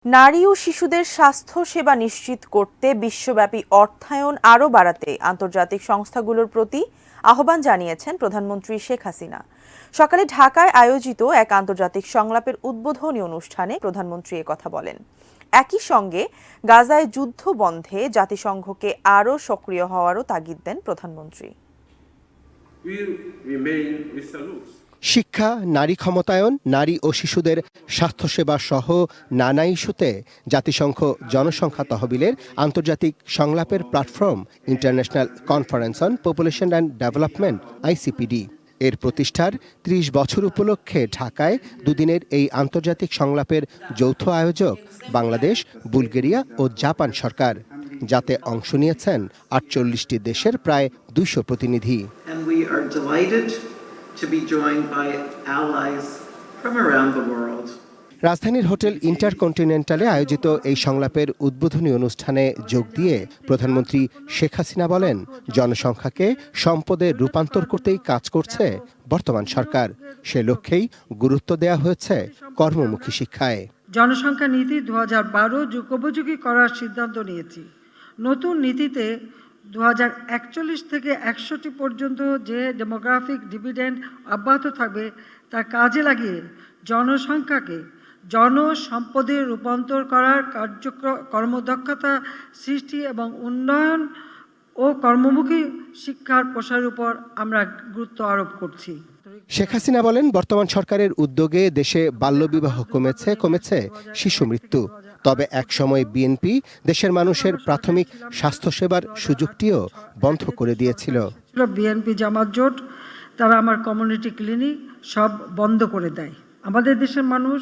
নারী ও শিশুদের স্বাস্থ্য সেবা নিশ্চিত করতে বিশ্বব্যাপী অর্থায়ন আরও বাড়াতে আন্তর্জাতিক সংস্থাগুলোর প্রতি আহ্বান জানিয়েছেন প্রধানমন্ত্রী শেখ হাসিনা। সকালে ঢাকায় আয়োজিত এক আন্তর্জাতিক সংলাপের উদ্বোধনী অনুষ্ঠানে প্রধানমন্ত্রী একথা বলেন। একই সঙ্গে গাজায় যুদ্ধ বন্ধে জাতিসংঘকে আরও সক্রিয় হওয়ারও তাগিদ দেন প্রধানমন্ত্রী। শিক্ষা, নারী ক্ষমতায়ন, নারী ও শিশুদের স্বাস্থ্যসেবা সহ নানা ইস্যুতে জাতিসংঘ জনসংখ্যা তহবিলের আন্তর্জাতিক সংলাপের platform international conference on population and development ICPD এর প্রতিষ্ঠার ৩০ বছর উপলক্ষে ঢাকায় দুদিনের এই আন্তর্জাতিক সংলাপের যৌথ আয়োজক বাংলাদেশ, বুলগেরিয়া ও জাপান সরকার, যাতে অংশ নিয়েছেন ৪৮টি দেশের প্রায় ২০০ প্রতিনিধি। To be joined by allies from around the world. রাজধানীর হোটেল ইন্টারকন্টিনেন্টালে আয়োজিত এই সংলাপের উদ্বোধনী অনুষ্ঠানে যোগ দিয়ে প্রধানমন্ত্রী শেখ হাসিনা বলেন, জনসংখ্যাকে সম্পদে রূপান্তর করতেই কাজ করছে বর্তমান সরকার। সে লক্ষ্যেই গুরুত্ব দেওয়া হয়েছে কর্মমুখী শিক্ষায়। জনসংখ্যা নীতি 2012 যুগোপযোগী করার সিদ্ধান্ত নিয়েছি। নতুন নীতিতে 2041 থেকে 61 পর্যন্ত যে ডেমোগ্রাফিক ডিভিডেন্ড অব্যাহত থাকবে তা কাজে লাগিয়ে জনসংখ্যাকে জনসম্পদে রূপান্তর করার কর্মদক্ষতা সৃষ্টি এবং উন্নয়ন ও কর্মমুখী শিক্ষার প্রসারের উপর আমরা গুরুত্ব আরোপ করছি। শেখ হাসিনা বলেন, বর্তমান সরকারের উদ্যোগে দেশে বাল্যবিবাহ কমেছে শিশু মৃত্যু। তবে একসময় বিএনপি দেশের মানুষের প্রাথমিক স্বাস্থ্যসেবার সুযোগটিও বন্ধ করে দিয়েছিল। বিএনপি জামাত জোট তারা আমার কমিউনিটি ক্লিনিক সব বন্ধ করে দেয়। আমাদের দেশের মানুষ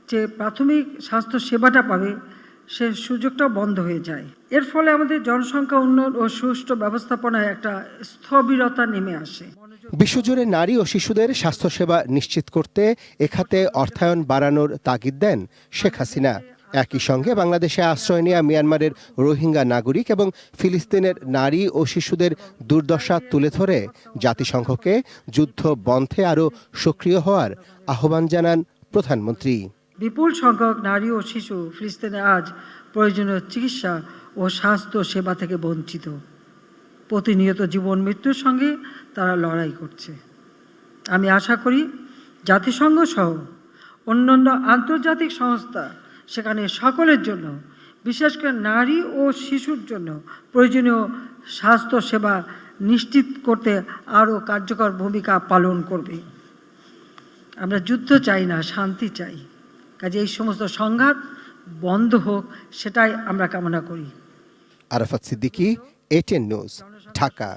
যে প্রাথমিক স্বাস্থ্য সেবাটা পাবে সে সুযোগটা বন্ধ হয়ে যায়। এর ফলে আমাদের জনসংখ্যা উন্নয়ন ও সুষ্ঠু ব্যবস্থাপনায় একটা স্থবিরতা নেমে আসে। বিশ্বজুড়ে নারী ও শিশুদের স্বাস্থ্যসেবা নিশ্চিত করতে এখাতে অর্থায়ন বাড়ানোর তাগিদ দেন শেখ হাসিনা। একই সঙ্গে বাংলাদেশে আশ্রয় নেওয়া মিয়ানমারের রোহিঙ্গা নাগরিক এবং ফিলিস্তিনের নারী ও শিশুদের দুর্দশা তুলে ধরে জাতিসংঘকে যুদ্ধ বন্ধে আরও সক্রিয় হওয়ার আহ্বান জানান প্রধানমন্ত্রী। বিপুল সংখ্যক নারী ও শিশু ফিলিস্তিনে আজ প্রয়োজনীয় চিকিৎসা ও স্বাস্থ্য সেবা থেকে বঞ্চিত। প্রতিনিয়ত জীবন মৃত্যুর সঙ্গে তারা লড়াই করছে। আমি আশা করি জাতিসংঘ সহ অন্যান্য আন্তর্জাতিক সংস্থা সেখানে সকলের জন্য, বিশেষ করে নারী ও শিশুর জন্য প্রয়োজনীয় স্বাস্থ্য সেবা নিশ্চিত করতে আরও কার্যকর ভূমিকা পালন করবে। আমরা যুদ্ধ চাই না, শান্তি চাই। কাজে এই সমস্ত সংঘাত বন্ধ হোক, সেটাই আমরা কামনা করি। Arafat Siddiqui, ATN news, Dhaka.